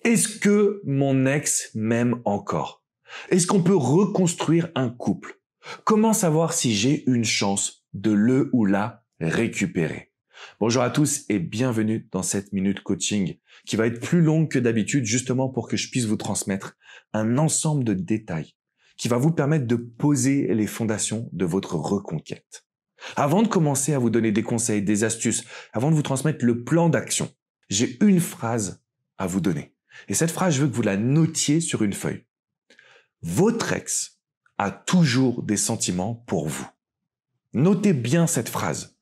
Est-ce que mon ex m'aime encore? Est-ce qu'on peut reconstruire un couple? Comment savoir si j'ai une chance de le ou la récupérer? Bonjour à tous et bienvenue dans cette minute coaching qui va être plus longue que d'habitude justement pour que je puisse vous transmettre un ensemble de détails qui va vous permettre de poser les fondations de votre reconquête. Avant de commencer à vous donner des conseils, des astuces, avant de vous transmettre le plan d'action, j'ai une phrase à vous donner. Et cette phrase, je veux que vous la notiez sur une feuille. Votre ex a toujours des sentiments pour vous. Notez bien cette phrase.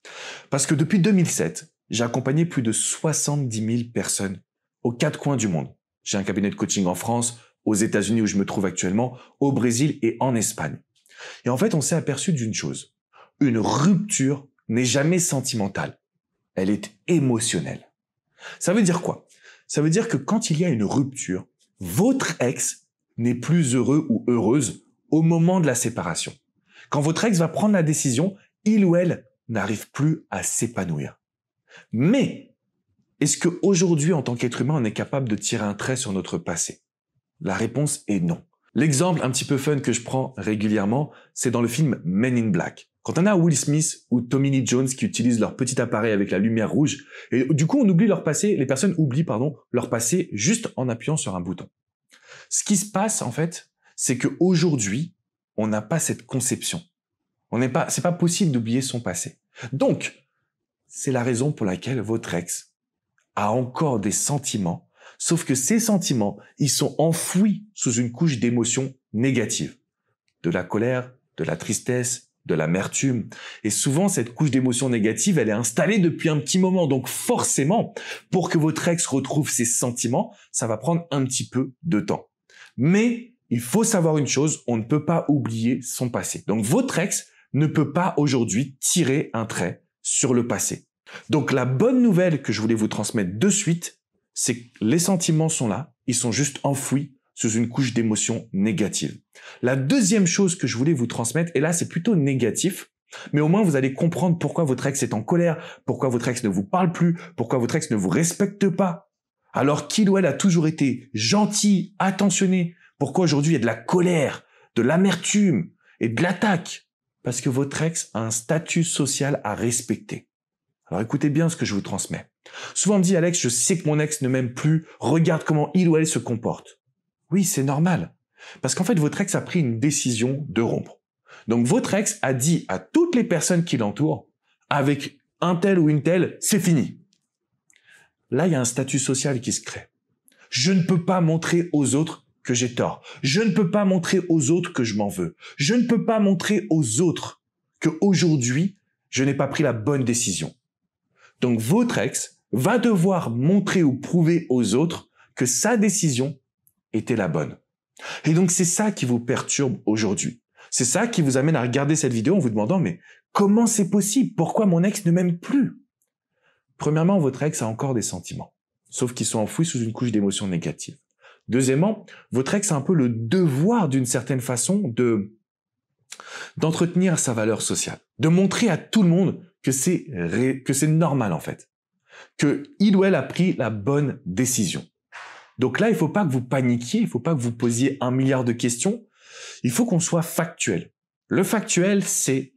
Parce que depuis 2007, j'ai accompagné plus de 70 000 personnes aux quatre coins du monde. J'ai un cabinet de coaching en France, aux États-Unis où je me trouve actuellement, au Brésil et en Espagne. Et en fait, on s'est aperçu d'une chose. Une rupture n'est jamais sentimentale. Elle est émotionnelle. Ça veut dire quoi? Ça veut dire que quand il y a une rupture, votre ex n'est plus heureux ou heureuse au moment de la séparation. Quand votre ex va prendre la décision, il ou elle n'arrive plus à s'épanouir. Mais, est-ce qu'aujourd'hui, en tant qu'être humain, on est capable de tirer un trait sur notre passé? La réponse est non. L'exemple un petit peu fun que je prends régulièrement, c'est dans le film Men in Black. Quand on a Will Smith ou Tommy Lee Jones qui utilisent leur petit appareil avec la lumière rouge, et du coup on oublie leur passé, les personnes oublient leur passé juste en appuyant sur un bouton. Ce qui se passe en fait, c'est qu'aujourd'hui, on n'a pas cette conception. C'est pas possible d'oublier son passé. Donc, c'est la raison pour laquelle votre ex a encore des sentiments, sauf que ces sentiments, ils sont enfouis sous une couche d'émotions négatives. De la colère, de la tristesse, de l'amertume. Et souvent, cette couche d'émotions négatives, elle est installée depuis un petit moment. Donc forcément, pour que votre ex retrouve ses sentiments, ça va prendre un petit peu de temps. Mais il faut savoir une chose, on ne peut pas oublier son passé. Donc votre ex ne peut pas aujourd'hui tirer un trait sur le passé. Donc la bonne nouvelle que je voulais vous transmettre de suite, c'est que les sentiments sont là, ils sont juste enfouis sous une couche d'émotions négatives. La deuxième chose que je voulais vous transmettre, et là c'est plutôt négatif, mais au moins vous allez comprendre pourquoi votre ex est en colère, pourquoi votre ex ne vous parle plus, pourquoi votre ex ne vous respecte pas, alors qu'il ou elle a toujours été gentil, attentionné, pourquoi aujourd'hui il y a de la colère, de l'amertume et de l'attaque, parce que votre ex a un statut social à respecter. Alors écoutez bien ce que je vous transmets. Souvent on me dit, Alex, je sais que mon ex ne m'aime plus, regarde comment il ou elle se comporte. Oui, c'est normal. Parce qu'en fait, votre ex a pris une décision de rompre. Donc, votre ex a dit à toutes les personnes qui l'entourent, avec un tel ou une telle, c'est fini. Là, il y a un statut social qui se crée. Je ne peux pas montrer aux autres que j'ai tort. Je ne peux pas montrer aux autres que je m'en veux. Je ne peux pas montrer aux autres qu'aujourd'hui, je n'ai pas pris la bonne décision. Donc, votre ex va devoir montrer ou prouver aux autres que sa décision était la bonne. Et donc, c'est ça qui vous perturbe aujourd'hui. C'est ça qui vous amène à regarder cette vidéo en vous demandant, mais comment c'est possible? Pourquoi mon ex ne m'aime plus? Premièrement, votre ex a encore des sentiments, sauf qu'ils sont enfouis sous une couche d'émotions négatives. Deuxièmement, votre ex a un peu le devoir, d'une certaine façon, d'entretenir sa valeur sociale, de montrer à tout le monde que c'est normal, en fait, que il ou elle a pris la bonne décision. Donc là, il ne faut pas que vous paniquiez, il ne faut pas que vous posiez 1 milliard de questions. Il faut qu'on soit factuel. Le factuel, c'est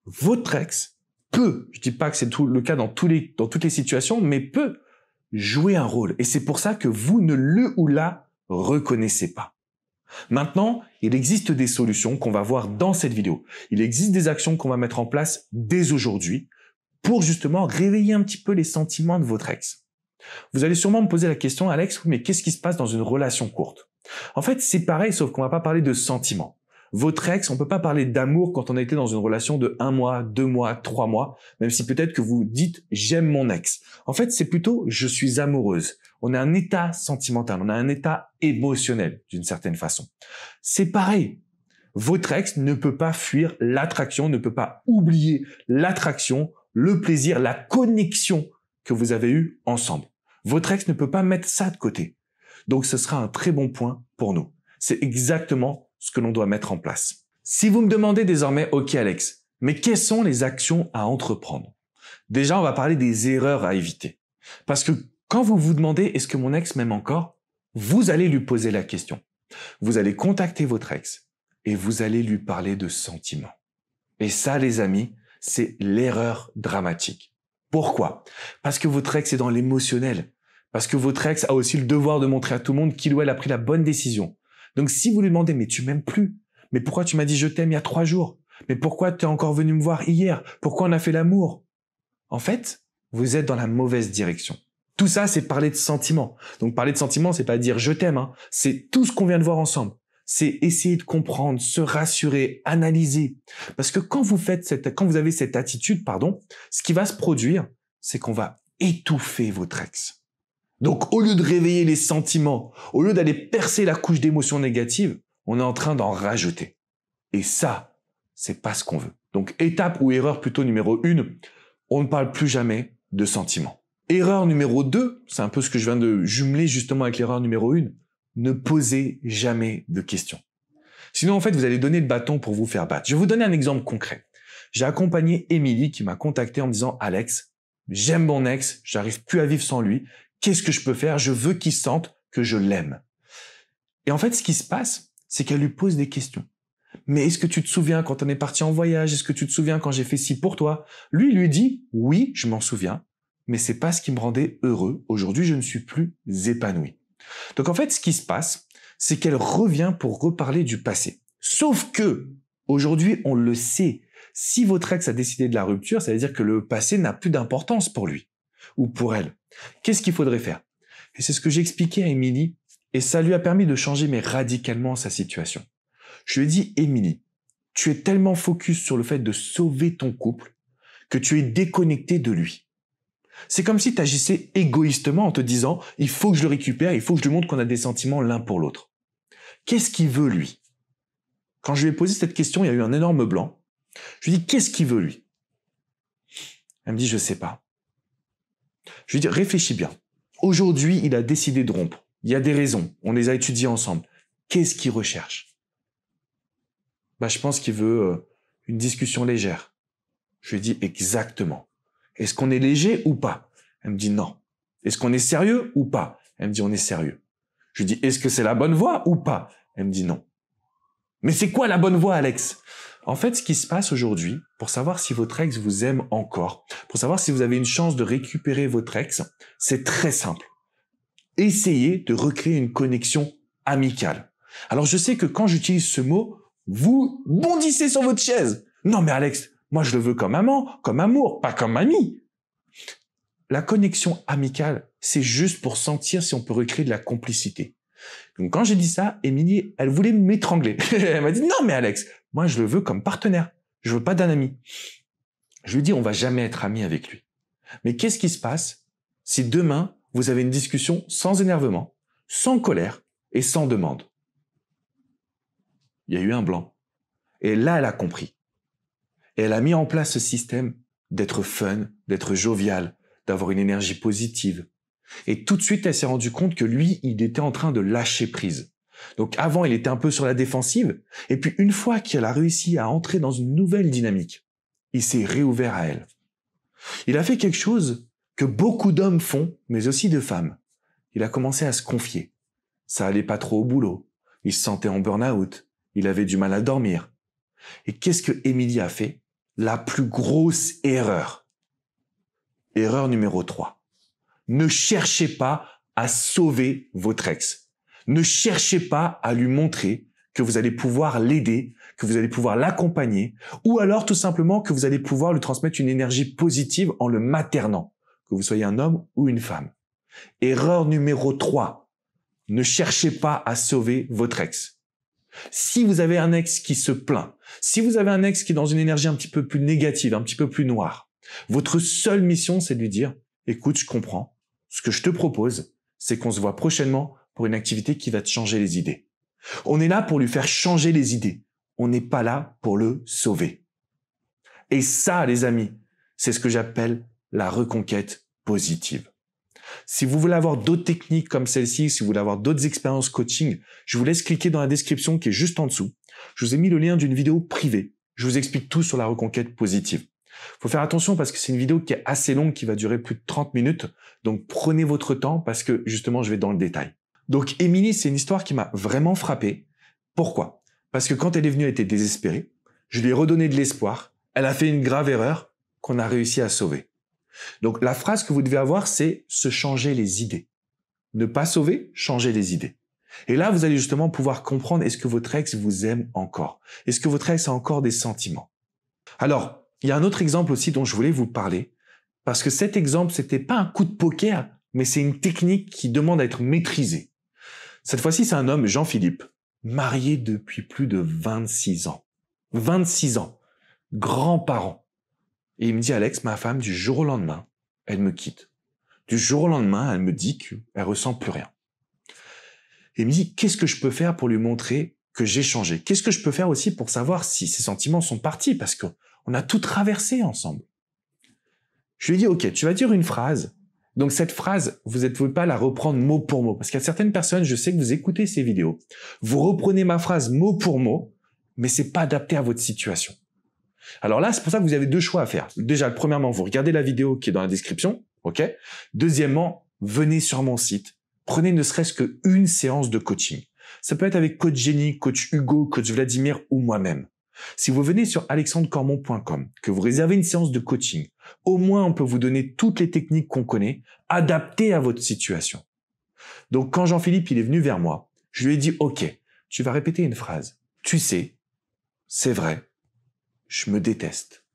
votre ex peut, je ne dis pas que c'est le cas dans toutes les situations, mais peut jouer un rôle. Et c'est pour ça que vous ne le ou la reconnaissez pas. Maintenant, il existe des solutions qu'on va voir dans cette vidéo. Il existe des actions qu'on va mettre en place dès aujourd'hui pour justement réveiller un petit peu les sentiments de votre ex. Vous allez sûrement me poser la question, Alex, mais qu'est-ce qui se passe dans une relation courte? En fait, c'est pareil, sauf qu'on va pas parler de sentiments. Votre ex, on peut pas parler d'amour quand on a été dans une relation de 1 mois, 2 mois, 3 mois, même si peut-être que vous dites « j'aime mon ex ». En fait, c'est plutôt « je suis amoureuse ». On a un état sentimental, on a un état émotionnel d'une certaine façon. C'est pareil. Votre ex ne peut pas fuir l'attraction, ne peut pas oublier l'attraction, le plaisir, la connexion que vous avez eue ensemble. Votre ex ne peut pas mettre ça de côté. Donc, ce sera un très bon point pour nous. C'est exactement ce que l'on doit mettre en place. Si vous me demandez désormais, ok Alex, mais quelles sont les actions à entreprendre? Déjà, on va parler des erreurs à éviter. Parce que quand vous vous demandez, est-ce que mon ex m'aime encore? vous allez lui poser la question. Vous allez contacter votre ex et vous allez lui parler de sentiments. Et ça, les amis, c'est l'erreur dramatique. Pourquoi? Parce que votre ex est dans l'émotionnel. Parce que votre ex a aussi le devoir de montrer à tout le monde qu'il ou elle a pris la bonne décision. Donc si vous lui demandez, mais tu m'aimes plus, mais pourquoi tu m'as dit je t'aime il y a 3 jours? Mais pourquoi tu es encore venu me voir hier? Pourquoi on a fait l'amour? En fait, vous êtes dans la mauvaise direction. Tout ça, c'est parler de sentiments. Donc parler de sentiments, c'est pas dire je t'aime, hein. C'est tout ce qu'on vient de voir ensemble. C'est essayer de comprendre, se rassurer, analyser. Parce que quand vous avez cette attitude, ce qui va se produire, c'est qu'on va étouffer votre ex. Donc, au lieu de réveiller les sentiments, au lieu d'aller percer la couche d'émotions négatives, on est en train d'en rajouter. Et ça, c'est pas ce qu'on veut. Donc, étape ou erreur plutôt numéro 1, on ne parle plus jamais de sentiments. Erreur numéro 2, c'est un peu ce que je viens de jumeler justement avec l'erreur numéro 1, ne posez jamais de questions. Sinon, en fait, vous allez donner le bâton pour vous faire battre. Je vais vous donner un exemple concret. J'ai accompagné Émilie qui m'a contacté en me disant « Alex, j'aime mon ex, j'arrive plus à vivre sans lui. Qu'est-ce que je peux faire? Je veux qu'il sente que je l'aime. » Et en fait, ce qui se passe, c'est qu'elle lui pose des questions. « Mais est-ce que tu te souviens quand on est parti en voyage? Est-ce que tu te souviens quand j'ai fait ci pour toi? » Lui, il lui dit « Oui, je m'en souviens, mais c'est pas ce qui me rendait heureux. Aujourd'hui, je ne suis plus épanoui. » Donc en fait, ce qui se passe, c'est qu'elle revient pour reparler du passé. Sauf que, aujourd'hui, on le sait, si votre ex a décidé de la rupture, ça veut dire que le passé n'a plus d'importance pour lui ou pour elle. Qu'est-ce qu'il faudrait faire? Et c'est ce que j'ai expliqué à Émilie, et ça lui a permis de changer mais radicalement sa situation. Je lui ai dit, Émilie, tu es tellement focus sur le fait de sauver ton couple que tu es déconnecté de lui. C'est comme si tu agissais égoïstement en te disant « il faut que je le récupère, il faut que je lui montre qu'on a des sentiments l'un pour l'autre ». Qu'est-ce qu'il veut, lui? Quand je lui ai posé cette question, il y a eu un énorme blanc. Je lui ai dit « qu'est-ce qu'il veut, lui ?» Elle me dit « je sais pas ». Je lui ai dit « réfléchis bien. Aujourd'hui, il a décidé de rompre. Il y a des raisons. On les a étudiées ensemble. Qu'est-ce qu'il recherche ?» Je pense qu'il veut une discussion légère. Je lui ai dit « exactement. Est-ce qu'on est léger ou pas? » Elle me dit non. Est-ce qu'on est sérieux ou pas? Elle me dit on est sérieux. Je lui dis est-ce que c'est la bonne voie ou pas? Elle me dit non. Mais c'est quoi la bonne voie, Alex? En fait, ce qui se passe aujourd'hui, pour savoir si votre ex vous aime encore, pour savoir si vous avez une chance de récupérer votre ex, c'est très simple. Essayez de recréer une connexion amicale. Alors je sais que quand j'utilise ce mot, vous bondissez sur votre chaise. Non mais Alex, moi, je le veux comme amant, comme amour, pas comme ami. La connexion amicale, c'est juste pour sentir si on peut recréer de la complicité. Donc, quand j'ai dit ça, Émilie, elle voulait m'étrangler. Elle m'a dit, non, mais Alex, moi, je le veux comme partenaire. Je veux pas d'un ami. Je lui dis, on va jamais être amis avec lui. Mais qu'est-ce qui se passe si demain, vous avez une discussion sans énervement, sans colère et sans demande? Il y a eu un blanc. Et là, elle a compris. Et elle a mis en place ce système d'être fun, d'être jovial, d'avoir une énergie positive. Et tout de suite, elle s'est rendue compte que lui, il était en train de lâcher prise. Donc avant, il était un peu sur la défensive. Et puis une fois qu'elle a réussi à entrer dans une nouvelle dynamique, il s'est réouvert à elle. Il a fait quelque chose que beaucoup d'hommes font, mais aussi de femmes. Il a commencé à se confier. Ça allait pas trop au boulot. Il se sentait en burn-out. Il avait du mal à dormir. Et qu'est-ce que Émilie a fait? La plus grosse erreur. Erreur numéro 3. Ne cherchez pas à sauver votre ex. Ne cherchez pas à lui montrer que vous allez pouvoir l'aider, que vous allez pouvoir l'accompagner, ou alors tout simplement que vous allez pouvoir lui transmettre une énergie positive en le maternant, que vous soyez un homme ou une femme. Erreur numéro 3. Ne cherchez pas à sauver votre ex. Si vous avez un ex qui se plaint, si vous avez un ex qui est dans une énergie un petit peu plus négative, un petit peu plus noire, votre seule mission, c'est de lui dire « Écoute, je comprends. Ce que je te propose, c'est qu'on se voit prochainement pour une activité qui va te changer les idées. » On est là pour lui faire changer les idées. On n'est pas là pour le sauver. Et ça, les amis, c'est ce que j'appelle la reconquête positive. Si vous voulez avoir d'autres techniques comme celle-ci, si vous voulez avoir d'autres expériences coaching, je vous laisse cliquer dans la description qui est juste en dessous. Je vous ai mis le lien d'une vidéo privée. Je vous explique tout sur la reconquête positive. Faut faire attention parce que c'est une vidéo qui est assez longue, qui va durer plus de 30 minutes. Donc prenez votre temps parce que justement, je vais dans le détail. Donc, Émilie, c'est une histoire qui m'a vraiment frappé. Pourquoi? Parce que quand elle est venue, elle était désespérée. Je lui ai redonné de l'espoir. Elle a fait une grave erreur qu'on a réussi à sauver. Donc, la phrase que vous devez avoir, c'est se changer les idées. Ne pas sauver, changer les idées. Et là, vous allez justement pouvoir comprendre est-ce que votre ex vous aime encore? Est-ce que votre ex a encore des sentiments? Alors, il y a un autre exemple aussi dont je voulais vous parler, parce que cet exemple, c'était pas un coup de poker, mais c'est une technique qui demande à être maîtrisée. Cette fois-ci, c'est un homme, Jean-Philippe, marié depuis plus de 26 ans. 26 ans. Grands-parents. Et il me dit, Alex, ma femme, du jour au lendemain, elle me quitte. Du jour au lendemain, elle me dit qu'elle ressent plus rien. Et il me dit, qu'est-ce que je peux faire pour lui montrer que j'ai changé? Qu'est-ce que je peux faire aussi pour savoir si ses sentiments sont partis? Parce qu'on a tout traversé ensemble. Je lui ai dit, ok, tu vas dire une phrase. Donc cette phrase, vous ne pouvez pas la reprendre mot pour mot. Parce qu'il y a certaines personnes, je sais que vous écoutez ces vidéos, vous reprenez ma phrase mot pour mot, mais c'est pas adapté à votre situation. Alors là, c'est pour ça que vous avez deux choix à faire. Déjà, premièrement, vous regardez la vidéo qui est dans la description, ok? Deuxièmement, venez sur mon site. Prenez ne serait-ce qu'une séance de coaching. Ça peut être avec coach Jenny, coach Hugo, coach Vladimir ou moi-même. Si vous venez sur alexandrecormon.com, que vous réservez une séance de coaching, au moins on peut vous donner toutes les techniques qu'on connaît, adaptées à votre situation. Donc quand Jean-Philippe il est venu vers moi, je lui ai dit, ok, tu vas répéter une phrase. Tu sais, c'est vrai, je me déteste.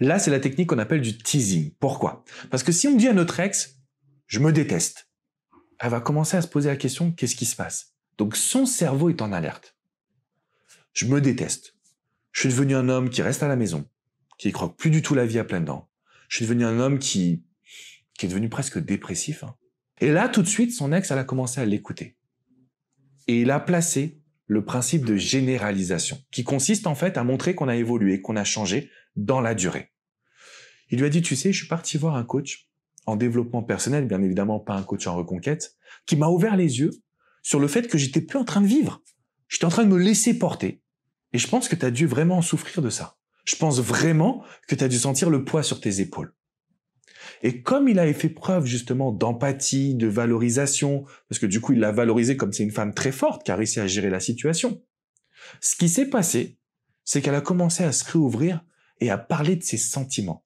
Là, c'est la technique qu'on appelle du teasing. Pourquoi? Parce que si on dit à notre ex, je me déteste, elle va commencer à se poser la question, qu'est-ce qui se passe? Donc son cerveau est en alerte. Je me déteste. Je suis devenu un homme qui reste à la maison, qui ne croque plus du tout la vie à pleines dents. Je suis devenu un homme qui est devenu presque dépressif. Et là, tout de suite, son ex, elle a commencé à l'écouter. Et il a placé le principe de généralisation, qui consiste en fait à montrer qu'on a évolué, qu'on a changé dans la durée. Il lui a dit, tu sais, je suis parti voir un coach en développement personnel, bien évidemment pas un coach en reconquête, qui m'a ouvert les yeux sur le fait que j'étais plus en train de vivre. J'étais en train de me laisser porter. Et je pense que tu as dû vraiment souffrir de ça. Je pense vraiment que tu as dû sentir le poids sur tes épaules. Et comme il avait fait preuve justement d'empathie, de valorisation, parce que du coup il l'a valorisée comme c'est une femme très forte qui a réussi à gérer la situation, ce qui s'est passé, c'est qu'elle a commencé à se réouvrir et à parler de ses sentiments.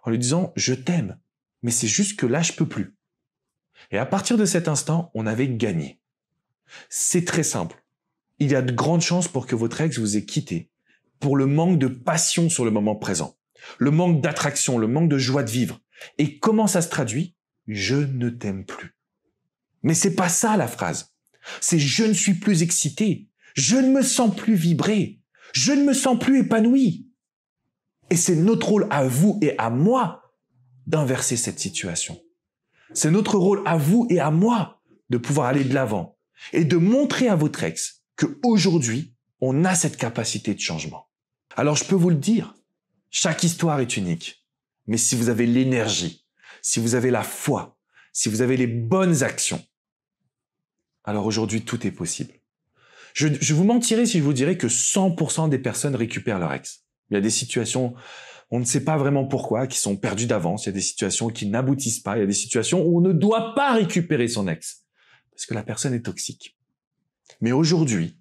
En lui disant « je t'aime, mais c'est juste que là je peux plus ». Et à partir de cet instant, on avait gagné. C'est très simple. Il y a de grandes chances pour que votre ex vous ait quitté pour le manque de passion sur le moment présent, le manque d'attraction, le manque de joie de vivre. Et comment ça se traduit? Je ne t'aime plus. Mais c'est pas ça la phrase. C'est je ne suis plus excité, je ne me sens plus vibrer, je ne me sens plus épanoui. Et c'est notre rôle à vous et à moi d'inverser cette situation. C'est notre rôle à vous et à moi de pouvoir aller de l'avant et de montrer à votre ex qu'aujourd'hui, on a cette capacité de changement. Alors, je peux vous le dire, chaque histoire est unique. Mais si vous avez l'énergie, si vous avez la foi, si vous avez les bonnes actions, alors aujourd'hui, tout est possible. Je vous mentirais si je vous dirais que 100% des personnes récupèrent leur ex. Il y a des situations, on ne sait pas vraiment pourquoi, qui sont perdues d'avance. Il y a des situations qui n'aboutissent pas. Il y a des situations où on ne doit pas récupérer son ex. Parce que la personne est toxique. Mais aujourd'hui,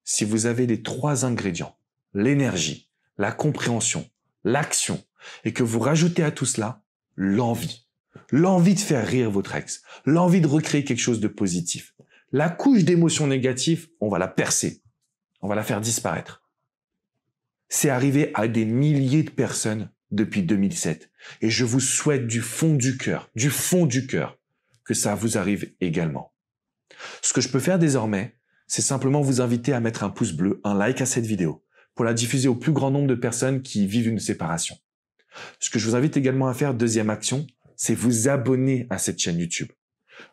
si vous avez les 3 ingrédients, l'énergie, la compréhension, l'action, et que vous rajoutez à tout cela l'envie de faire rire votre ex, l'envie de recréer quelque chose de positif, la couche d'émotions négatives, on va la percer, on va la faire disparaître. C'est arrivé à des milliers de personnes depuis 2007, et je vous souhaite du fond du cœur, que ça vous arrive également. Ce que je peux faire désormais, c'est simplement vous inviter à mettre un pouce bleu, un like à cette vidéo, pour la diffuser au plus grand nombre de personnes qui vivent une séparation. Ce que je vous invite également à faire, deuxième action, c'est vous abonner à cette chaîne YouTube.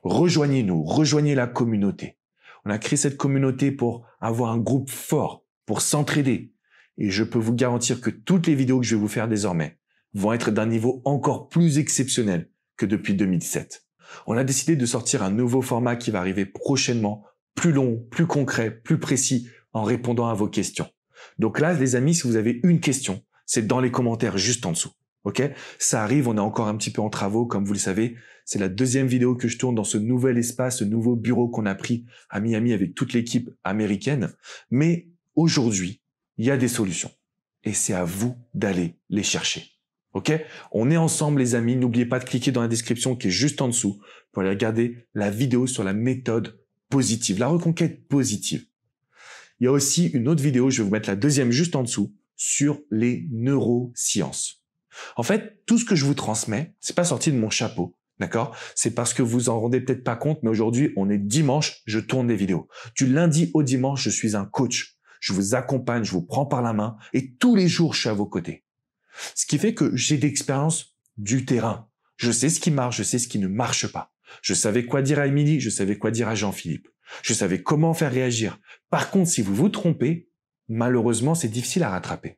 Rejoignez-nous, rejoignez la communauté. On a créé cette communauté pour avoir un groupe fort, pour s'entraider. Et je peux vous garantir que toutes les vidéos que je vais vous faire désormais vont être d'un niveau encore plus exceptionnel que depuis 2007. On a décidé de sortir un nouveau format qui va arriver prochainement, plus long, plus concret, plus précis, en répondant à vos questions. Donc là, les amis, si vous avez une question, c'est dans les commentaires juste en dessous. Ok? Ça arrive, on est encore un petit peu en travaux, comme vous le savez. C'est la deuxième vidéo que je tourne dans ce nouvel espace, ce nouveau bureau qu'on a pris à Miami avec toute l'équipe américaine. Mais aujourd'hui, il y a des solutions. Et c'est à vous d'aller les chercher. Ok? On est ensemble les amis. N'oubliez pas de cliquer dans la description qui est juste en dessous pour aller regarder la vidéo sur la méthode positive, la reconquête positive. Il y a aussi une autre vidéo, je vais vous mettre la deuxième juste en dessous, sur les neurosciences. En fait, tout ce que je vous transmets, c'est pas sorti de mon chapeau, d'accord? C'est parce que vous en rendez peut-être pas compte, mais aujourd'hui, on est dimanche, je tourne des vidéos. Du lundi au dimanche, je suis un coach. Je vous accompagne, je vous prends par la main et tous les jours, je suis à vos côtés. Ce qui fait que j'ai d'expérience du terrain. Je sais ce qui marche, je sais ce qui ne marche pas. Je savais quoi dire à Émilie, je savais quoi dire à Jean-Philippe. Je savais comment faire réagir. Par contre, si vous vous trompez, malheureusement, c'est difficile à rattraper.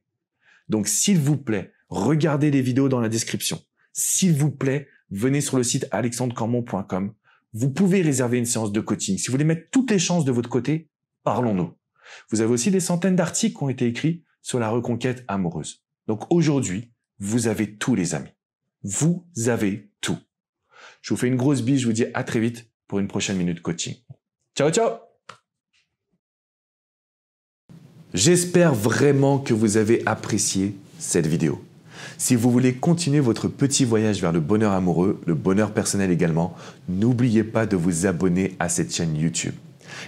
Donc, s'il vous plaît, regardez les vidéos dans la description. S'il vous plaît, venez sur le site alexandrecormon.com. Vous pouvez réserver une séance de coaching. Si vous voulez mettre toutes les chances de votre côté, parlons-nous. Vous avez aussi des centaines d'articles qui ont été écrits sur la reconquête amoureuse. Donc aujourd'hui, vous avez tout les amis. Vous avez tout. Je vous fais une grosse bise, je vous dis à très vite pour une prochaine minute coaching. Ciao, ciao! J'espère vraiment que vous avez apprécié cette vidéo. Si vous voulez continuer votre petit voyage vers le bonheur amoureux, le bonheur personnel également, n'oubliez pas de vous abonner à cette chaîne YouTube.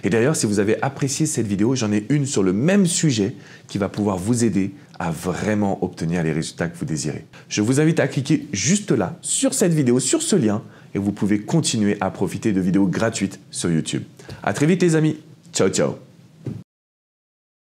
Et d'ailleurs, si vous avez apprécié cette vidéo, j'en ai une sur le même sujet qui va pouvoir vous aider à vraiment obtenir les résultats que vous désirez. Je vous invite à cliquer juste là, sur cette vidéo, sur ce lien, et vous pouvez continuer à profiter de vidéos gratuites sur YouTube. À très vite les amis. Ciao, ciao.